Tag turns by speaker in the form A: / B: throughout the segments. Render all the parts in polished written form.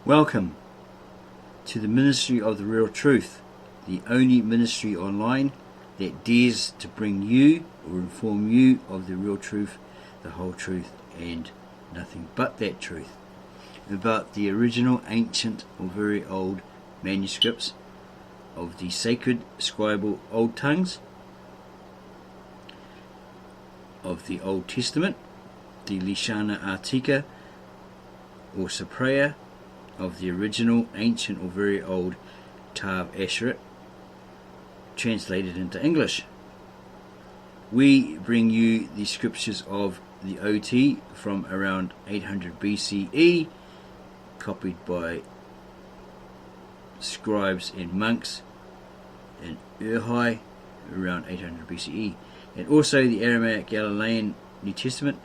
A: Welcome to the Ministry of the Real Truth, the only ministry online that dares to bring you or inform you of the real truth, the whole truth, and nothing but that truth, about the original ancient or very old manuscripts of the sacred scribal old tongues of the Old Testament, the Lishana Artika or Sapraya of the original ancient or very old Tav Asherit, translated into English. We bring you the scriptures of the OT from around 800 BCE, copied by scribes and monks in Urhai around 800 BCE, and also the Aramaic Galilean New Testament,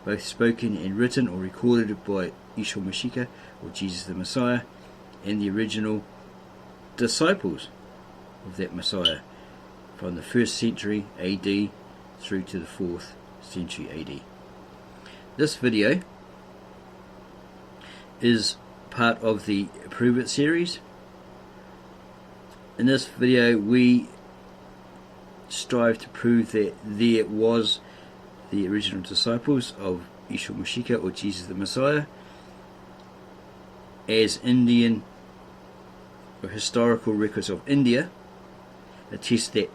A: both spoken and written or recorded by Yeshua Mashiach, or Jesus the Messiah, and the original disciples of that Messiah from the 1st century AD through to the 4th century AD. This video is part of the Prove It series. In this video we strive to prove that there was the original disciples of Yeshua Mashiach, or Jesus the Messiah, as Indian or historical records of India attest that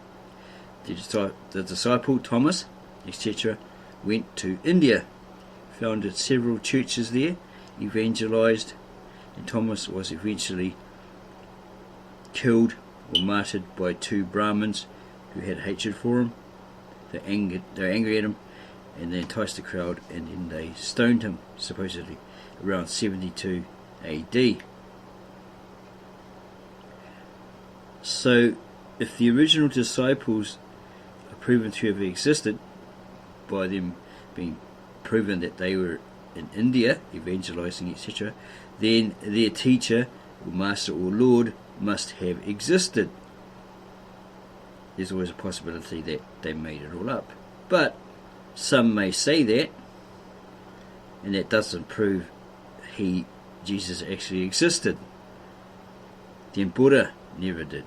A: the disciple Thomas, etc., went to India, founded several churches there, evangelized, and Thomas was eventually killed or martyred by two Brahmins who had hatred for him. They were angry at him, and they enticed the crowd, and then they stoned him, supposedly, around 72 AD. So, if the original disciples are proven to have existed by them being proven that they were in India evangelizing, etc., then their teacher or master or Lord must have existed. There's always a possibility that they made it all up, but some may say that, and that doesn't prove Jesus actually existed. Then Buddha never did.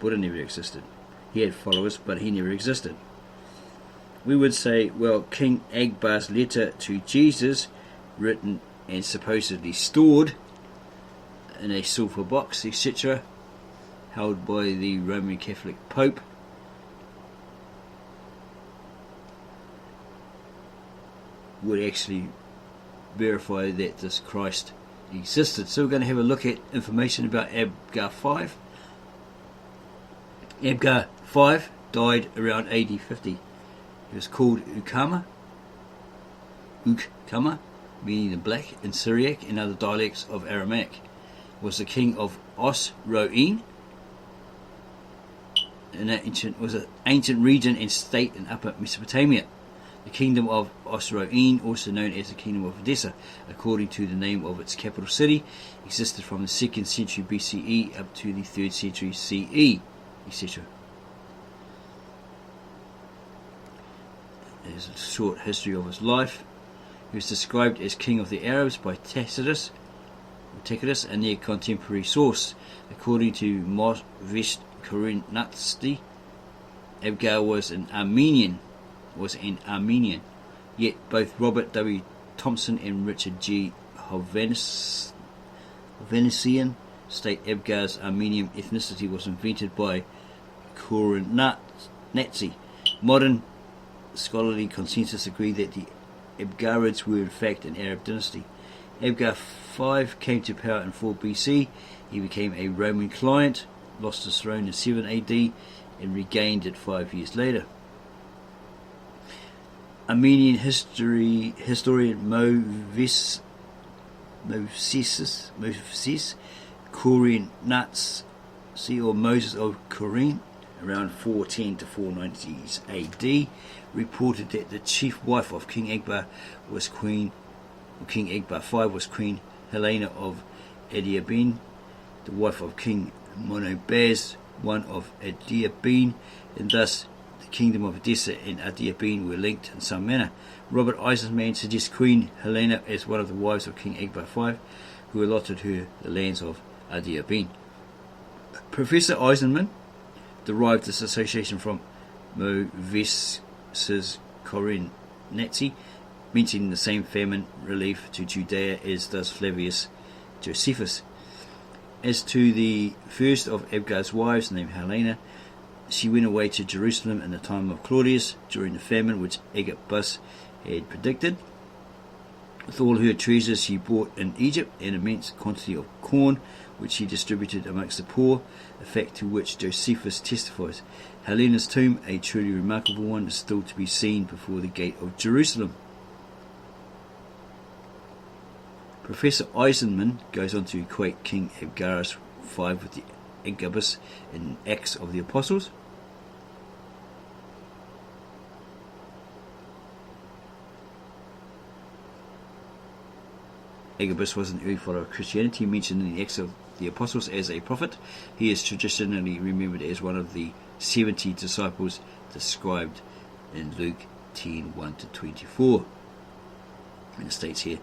A: Buddha never existed. He had followers, but he never existed. We would say, well, King Agbar's letter to Jesus, written and supposedly stored in a silver box, etc., held by the Roman Catholic Pope, would actually verify that this Christ existed. So we're going to have a look at information about Abgar 5. Abgar 5 died around AD 50. He was called Ukama, meaning the black, in Syriac and other dialects of Aramaic. Was the king of Osroene, was an ancient region and state in Upper Mesopotamia. The kingdom of Osroene, also known as the kingdom of Edessa, according to the name of its capital city, existed from the 2nd century BCE up to the 3rd century CE, etc. There's a short history of his life. He was described as king of the Arabs by Tacitus and their contemporary source. According to Mosvest Korinatsti, Abgar was an Armenian, yet both Robert W. Thompson and Richard G. Hovhannissian state Abgar's Armenian ethnicity was invented by Korinatsi. Modern scholarly consensus agree that the Abgarids were in fact an Arab dynasty. Abgar 5 came to power in 4 BC. He became a Roman client, lost his throne in 7 AD, and regained it 5 years later. Armenian historian Moses Korinatsi, or Moses of Korin, around 410 to 490s AD, reported that the chief wife of King Agbar was Queen Helena of Adiabene, the wife of King Monobaz, one of Adiabene, and thus the kingdom of Edessa and Adiabene were linked in some manner. Robert Eisenman suggests Queen Helena as one of the wives of King Agbar V who allotted her the lands of Adiabene. Professor Eisenman derived this association from Movese's Coronati, mentioning the same famine relief to Judea as does Flavius Josephus. As to the first of Abgar's wives, named Helena, she went away to Jerusalem in the time of Claudius during the famine which Agabus had predicted. With all her treasures she bought in Egypt an immense quantity of corn, which she distributed amongst the poor, a fact to which Josephus testifies. Helena's tomb, a truly remarkable one, is still to be seen before the gate of Jerusalem. Professor Eisenman goes on to equate King Agbarus V with the Agabus in Acts of the Apostles. Agabus was an early follower of Christianity, mentioned in the Acts of the Apostles as a prophet. He is traditionally remembered as one of the 70 disciples described in Luke 10:1-24. And it states here,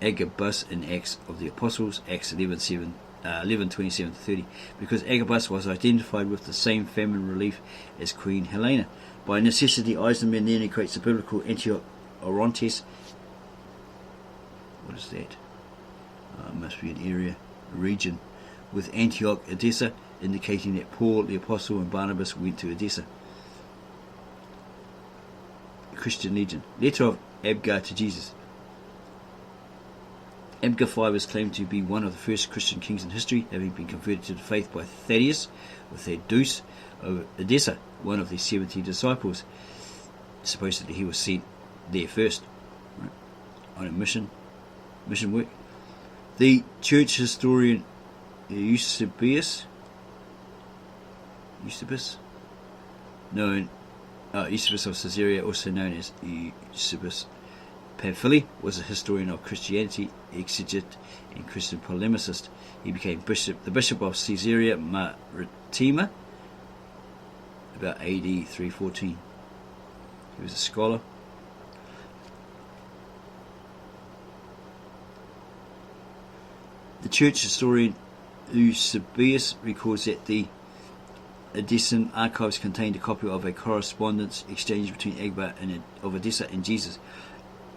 A: Agabus in Acts of the Apostles, Acts 11:27-30, because Agabus was identified with the same famine relief as Queen Helena. By necessity, Eisenman then equates the biblical Antioch Orontes. What is that? Must be an area, a region, with Antioch, Edessa, indicating that Paul the Apostle and Barnabas went to Edessa. Christian legend. Letter of Abgar to Jesus. Abgar V is claimed to be one of the first Christian kings in history, having been converted to the faith by Thaddeus, or Thaddeus of Edessa, one of the 70 disciples. Supposedly he was sent there first, right, on a mission work. The church historian Eusebius of Syria, also known as Eusebius Pamphili, was a historian of Christianity, exegete, and Christian polemicist. He became the bishop of Caesarea Maritima about AD 314. He was a scholar. The church historian Eusebius records that the Edessan archives contained a copy of a correspondence exchange between Agbar of Edessa and Jesus.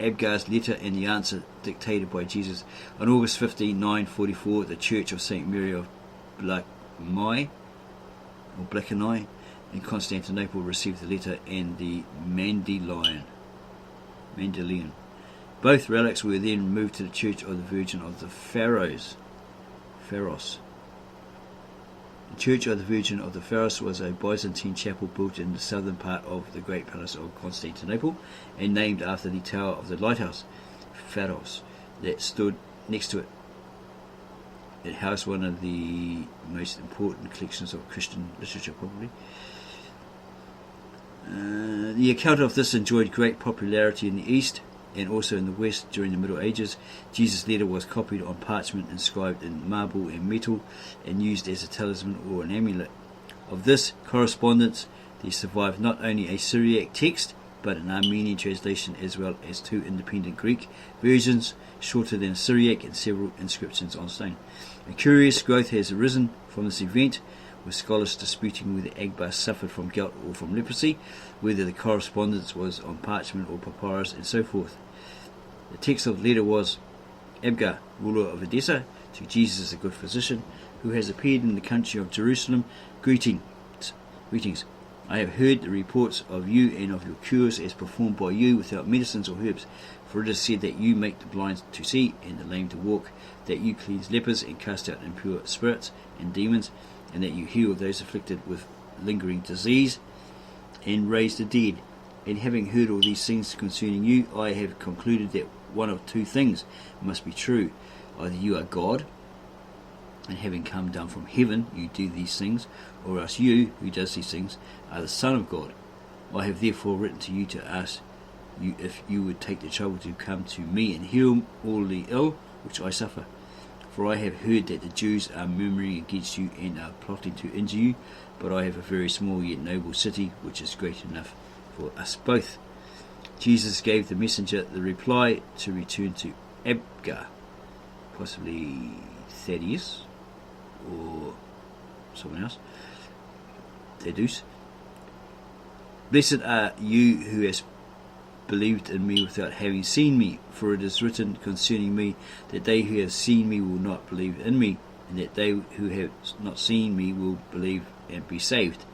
A: Abgar's letter and the answer dictated by Jesus. On August 15, 944, the Church of St. Mary of Blackmai in Constantinople received the letter and the Mandelion. Both relics were then moved to the Church of the Virgin of the Pharos. The Church of the Virgin of the Pharos was a Byzantine chapel built in the southern part of the Great Palace of Constantinople and named after the tower of the lighthouse, Pharos, that stood next to it. It housed one of the most important collections of Christian literature, probably. The account of this enjoyed great popularity in the East and also in the West during the Middle Ages. Jesus' letter was copied on parchment, inscribed in marble and metal, and used as a talisman or an amulet. Of this correspondence there survived not only a Syriac text, but an Armenian translation, as well as 2 independent Greek versions, shorter than Syriac, and several inscriptions on stone. A curious growth has arisen from this event, with scholars disputing whether Agbar suffered from gout or from leprosy, whether the correspondence was on parchment or papyrus, and so forth. The text of the letter was, Abgar, ruler of Edessa, to Jesus, a good physician, who has appeared in the country of Jerusalem, greetings. I have heard the reports of you and of your cures as performed by you without medicines or herbs. For it is said that you make the blind to see and the lame to walk, that you cleanse lepers and cast out impure spirits and demons, and that you heal those afflicted with lingering disease and raise the dead. And having heard all these things concerning you, I have concluded that one of 2 things must be true. Either you are God, and having come down from heaven you do these things, or else you, who does these things, are the Son of God. I have therefore written to you to ask you if you would take the trouble to come to me and heal all the ill which I suffer. For I have heard that the Jews are murmuring against you and are plotting to injure you, but I have a very small yet noble city, which is great enough for us both. Jesus gave the messenger the reply to return to Abgar. possibly Thaddeus or someone else, Thaddeus. Blessed are you who has believed in me without having seen me, for it is written concerning me that they who have seen me will not believe in me, and that they who have not seen me will believe and be saved.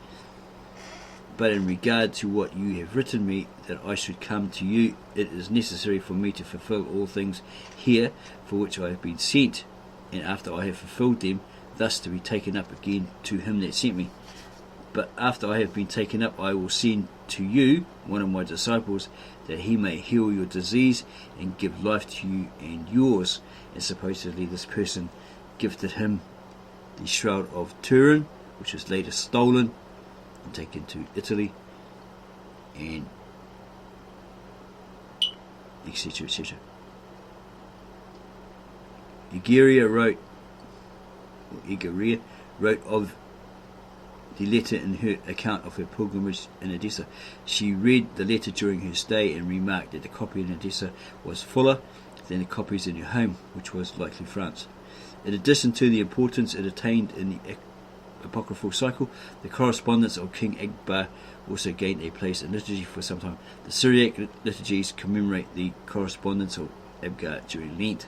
A: But in regard to what you have written me, that I should come to you, it is necessary for me to fulfill all things here for which I have been sent, and after I have fulfilled them, thus to be taken up again to him that sent me. But after I have been taken up, I will send to you one of my disciples, that he may heal your disease and give life to you and yours. And supposedly this person gifted him the shroud of Turin, which was later stolen and taken to Italy, and etc. etc. Aggar wrote of the letter in her account of her pilgrimage in Edessa. She read the letter during her stay and remarked that the copy in Edessa was fuller than the copies in her home, which was likely France. In addition to the importance it attained in the apocryphal cycle, the correspondence of King Agbar also gained a place in liturgy for some time. The Syriac liturgies commemorate the correspondence of Abgar during Lent.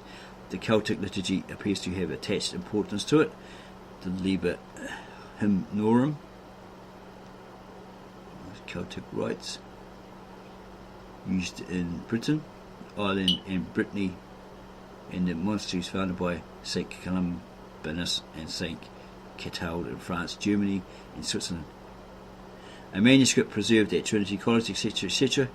A: The Celtic liturgy appears to have attached importance to it. The Liber Hymnorum, Celtic rites, used in Britain, Ireland and Brittany, and the monasteries founded by St. Columbanus and St. Clotilde in France, Germany and Switzerland. A manuscript preserved at Trinity College, etc., etc.,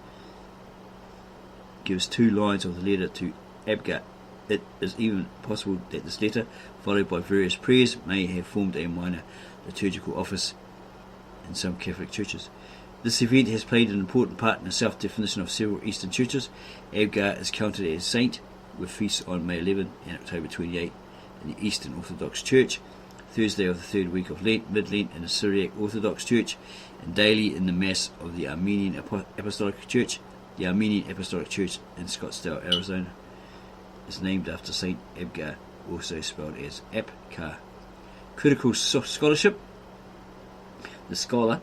A: gives 2 lines of the letter to Abgar. It is even possible that this letter, followed by various prayers, may have formed a minor liturgical office in some Catholic churches. This event has played an important part in the self-definition of several Eastern churches. Abgar is counted as saint, with feasts on May 11 and October 28 in the Eastern Orthodox Church, Thursday of the third week of Lent, mid-Lent in the Syriac Orthodox Church, and daily in the Mass of the Armenian Apostolic Church. The Armenian Apostolic Church in Scottsdale, Arizona, is named after Saint Abgar, also spelled as Abgar. Critical scholarship. The scholar,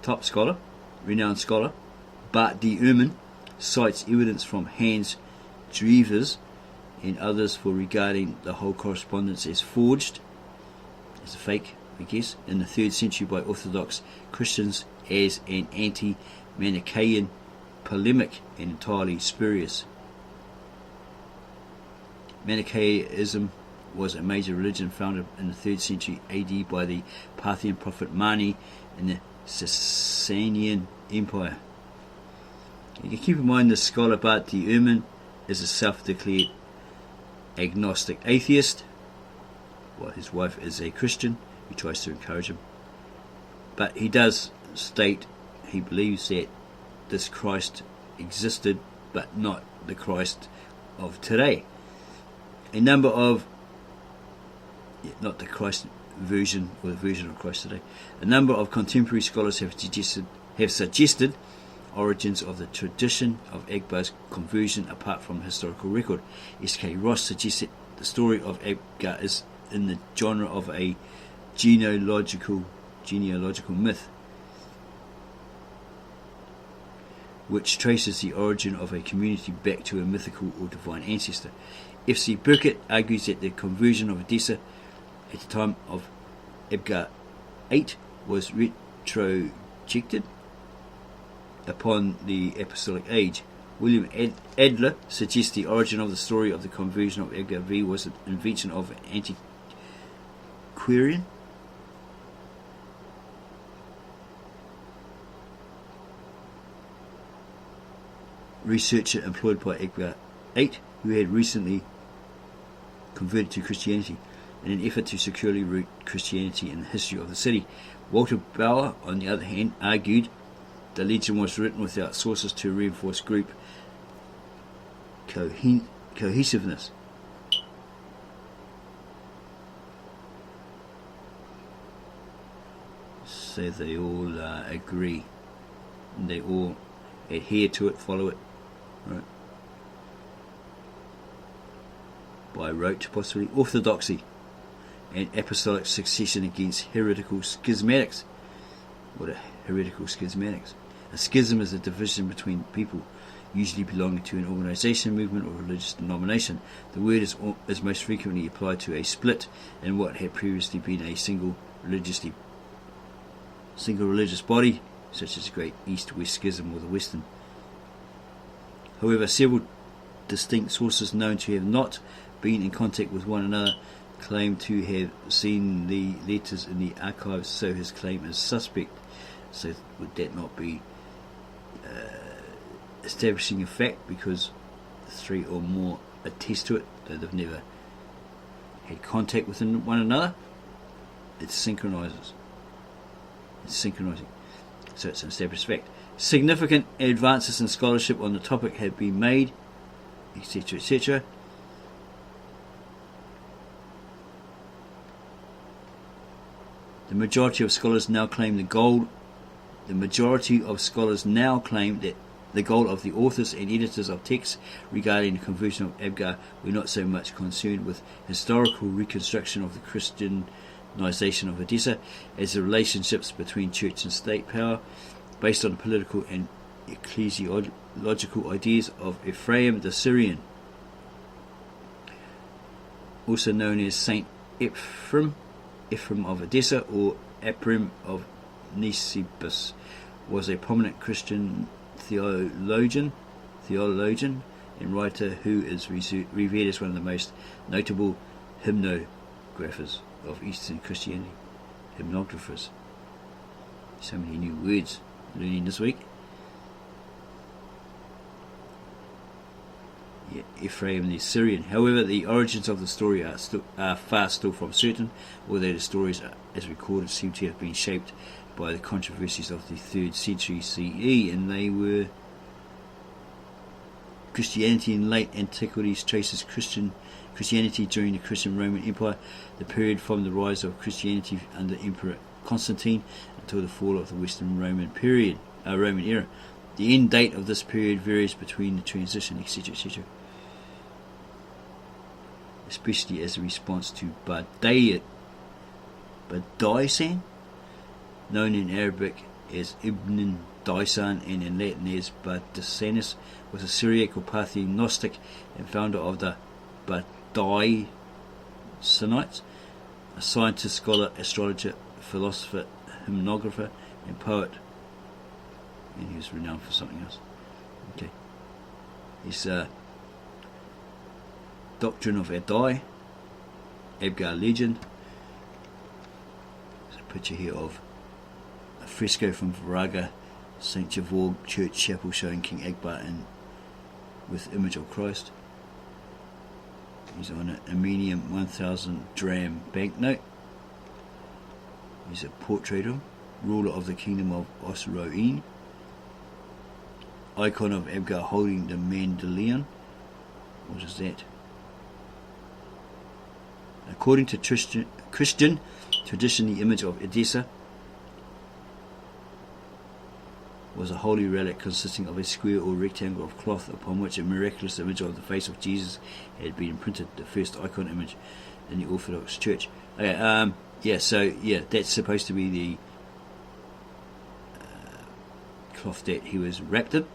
A: top scholar, renowned scholar, Bart de Ehrman, cites evidence from Hans Drevers and others for regarding the whole correspondence as forged, as a fake, I guess, in the 3rd century by Orthodox Christians as an anti-Manichaean polemic and entirely spurious. Manichaeism was a major religion founded in the 3rd century AD by the Parthian prophet Mani in the Sasanian Empire. You can keep in mind the scholar Bart de Ehrman is a self-declared agnostic atheist, while his wife is a Christian who tries to encourage him. But he does state he believes that this Christ existed, but not the Christ of today. A number of, not the Christ version or the version of Christ today, a number of contemporary scholars have suggested origins of the tradition of Agbar's conversion apart from historical record. S.K. Ross suggests that the story of Agbar is in the genre of a genealogical myth, which traces the origin of a community back to a mythical or divine ancestor. F.C. Burkett argues that the conversion of Edessa at the time of Abgar 8 was retrojected upon the apostolic age. William Adler suggests the origin of the story of the conversion of Abgar V was an invention of an antiquarian researcher employed by Agbar 8, who had recently converted to Christianity, in an effort to securely root Christianity in the history of the city. Walter Bauer, on the other hand, argued the legend was written without sources to reinforce group cohesiveness. So they all agree, and they all adhere to it, follow it, right? by rote, possibly orthodoxy, and apostolic succession against heretical schismatics. What are heretical schismatics? A schism is a division between people, usually belonging to an organisation, movement, or religious denomination. The word is most frequently applied to a split in what had previously been a single religious body, such as the Great East-West Schism or the Western. However, several distinct sources known to have not been in contact with one another claim to have seen the letters in the archives, so his claim is suspect. So would that not be establishing a fact, because three or more attest to it, though they've never had contact with one another? It synchronizes. It's synchronizing. So it's an established fact. Significant advances in scholarship on the topic have been made, etc., etc. The majority of scholars now claim that the goal of the authors and editors of texts regarding the conversion of Abgar were not so much concerned with historical reconstruction of the Christianization of Edessa as the relationships between church and state power, based on the political and ecclesiological ideas of Ephraim the Syrian, also known as Saint Ephraim of Edessa, or Ephraim of Nisibis, was a prominent Christian theologian and writer who is revered as one of the most notable hymnographers of Eastern Christianity. Hymnographers. So many new words learning this week. Yeah, Ephraim the Syrian. However, the origins of the story are far still from certain, although the stories as recorded seem to have been shaped by the controversies of the 3rd century CE, and they were Christianity in late antiquities traces Christianity during the Christian Roman Empire, the period from the rise of Christianity under Emperor Constantine until the fall of the Western Roman era. The end date of this period varies between the transition, etc., etc., especially as a response to Badaisan, known in Arabic as Ibn Daisan and in Latin as Badasanus, was a Syriac or Parthian Gnostic and founder of the Badaisanites, a scientist, scholar, astrologer, philosopher, hymnographer, and poet. And he was renowned for something else. Okay. His Doctrine of Adai, Abgar legend. There's a picture here of a fresco from Viraga, St. George Church Chapel, showing King Agbar with image of Christ. He's on an Armenian 1,000 dram banknote. He's a portrait of ruler of the kingdom of Osroene. Icon of Abgar holding the Mandelion. What is that? According to Christian tradition, the image of Edessa was a holy relic consisting of a square or rectangle of cloth upon which a miraculous image of the face of Jesus had been imprinted, the first icon image in the Orthodox Church. Okay, that's supposed to be the cloth that he was wrapped in,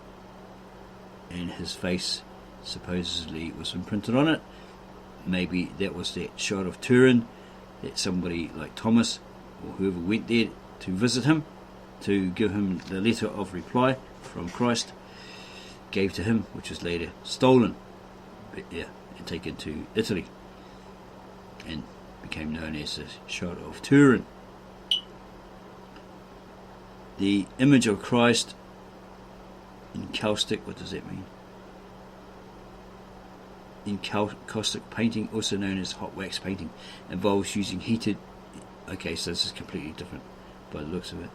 A: and his face supposedly was imprinted on it. Maybe that was that shot of Turin that somebody like Thomas or whoever went there to visit him, to give him the letter of reply from Christ, gave to him, which was later stolen, and taken to Italy and became known as the shot of Turin. The image of Christ in caustic, what does that mean? In caustic painting, also known as hot wax painting, involves using heated. Okay, so this is completely different by the looks of it.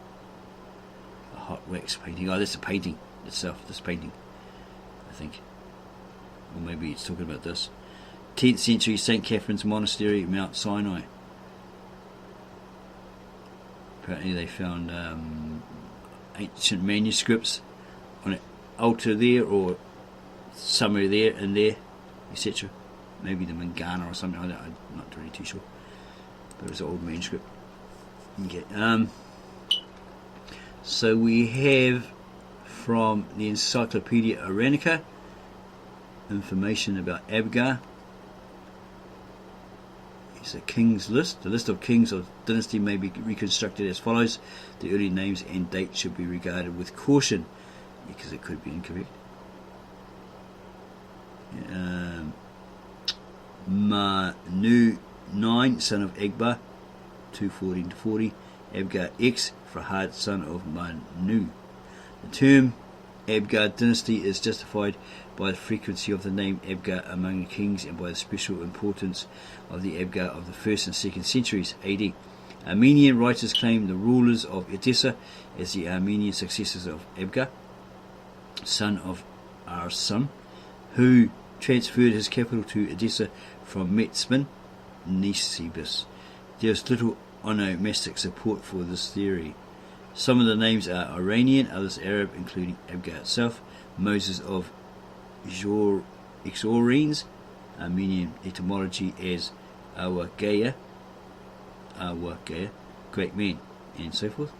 A: A hot wax painting. Oh, that's the painting itself. This painting, I think, or maybe it's talking about this. 10th century St. Catherine's Monastery, Mount Sinai. Apparently, they found ancient manuscripts on an altar there, or somewhere there and there, etc. maybe the Mangana or something. I'm not really too sure, but it's an old manuscript. Okay. So we have from the Encyclopedia Iranica information about Abgar. It's a king's list. The list of kings of dynasty may be reconstructed as follows. The early names and dates should be regarded with caution because it could be incorrect. Manu 9, son of Agbar, 214-40. Abgar X, Farhad, son of Manu. The term Abgar dynasty is justified by the frequency of the name Abgar among the kings and by the special importance of the Abgar of the 1st and 2nd centuries AD. Armenian writers claim the rulers of Edessa as the Armenian successors of Abgar, son of Arsum, who transferred his capital to Edessa from Metzman, Nisibis. There is little onomastic support for this theory. Some of the names are Iranian, others Arab, including Abgar itself, Moses of Exorines, Armenian etymology as Awagaya, great man, and so forth.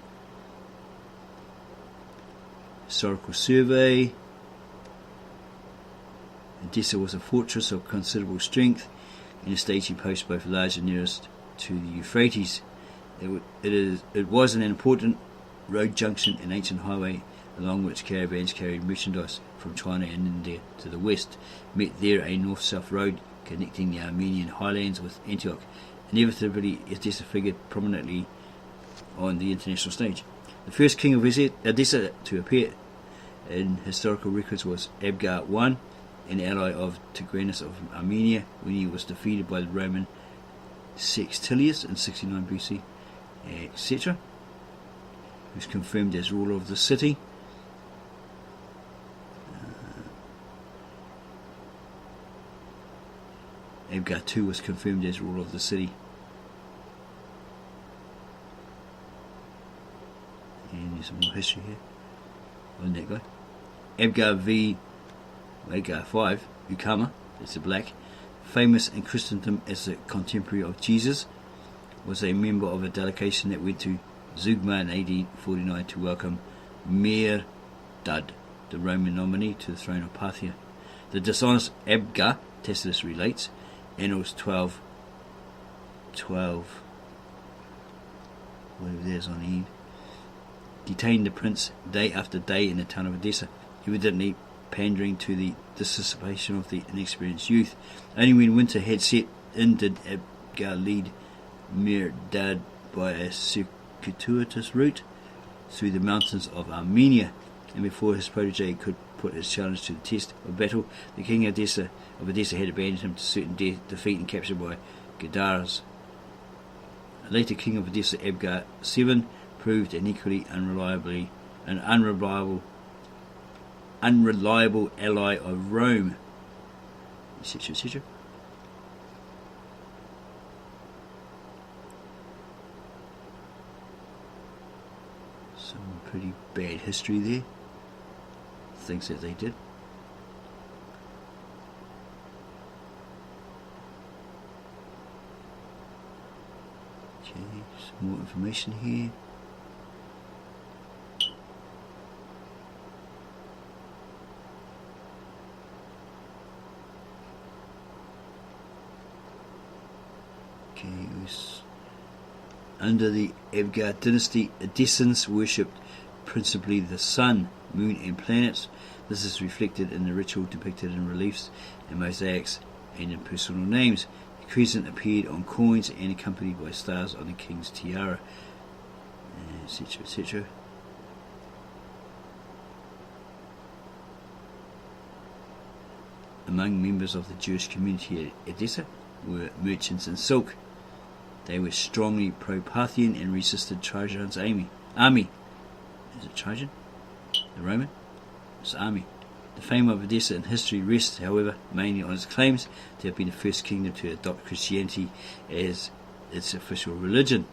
A: Historical survey. Edessa was a fortress of considerable strength and a staging post both large and nearest to the Euphrates. It was an important road junction and ancient highway along which caravans carried merchandise from China and India to the west. Met there a north-south road connecting the Armenian highlands with Antioch. Inevitably, Edessa figured prominently on the international stage. The first king of Edessa to appear in historical records was Abgar I, an ally of Tigranes of Armenia, when he was defeated by the Roman Sextilius in 69 BC, etc. He was confirmed as ruler of the city. Abgar II was confirmed as ruler of the city. And there's some more history here on that guy. Abgar V. Aggar 5, Ukama, that's the black, famous in Christendom as a contemporary of Jesus, was a member of a delegation that went to Zugma in AD 49 to welcome Merdad, the Roman nominee, to the throne of Parthia. The dishonest Abgar, Tacitus relates, Annals 12, whatever there's on the end, detained the prince day after day in the town of Edessa, evidently pandering to the dissipation of the inexperienced youth. Only when winter had set in did Abgar lead Merdad by a circuitous route through the mountains of Armenia, and before his protege could put his challenge to the test of battle, the king of Edessa had abandoned him to certain defeat and captured by Gadaras. A later king of Edessa, Abgar VII, proved an equally unreliable ally of Rome, etc., etc. Some pretty bad history there. Things that they did. Okay, some more information here. Okay, it was under the Abgar dynasty, Edessans worshipped principally the sun, moon and planets. This is reflected in the ritual depicted in reliefs and mosaics and in personal names. The crescent appeared on coins and accompanied by stars on the king's tiara, etc., etc. Among members of the Jewish community at Edessa were merchants in silk. They were strongly pro-Parthian and resisted Trajan's army. Is it Trajan? The Roman? It's army. The fame of Edessa in history rests, however, mainly on its claims to have been the first kingdom to adopt Christianity as its official religion.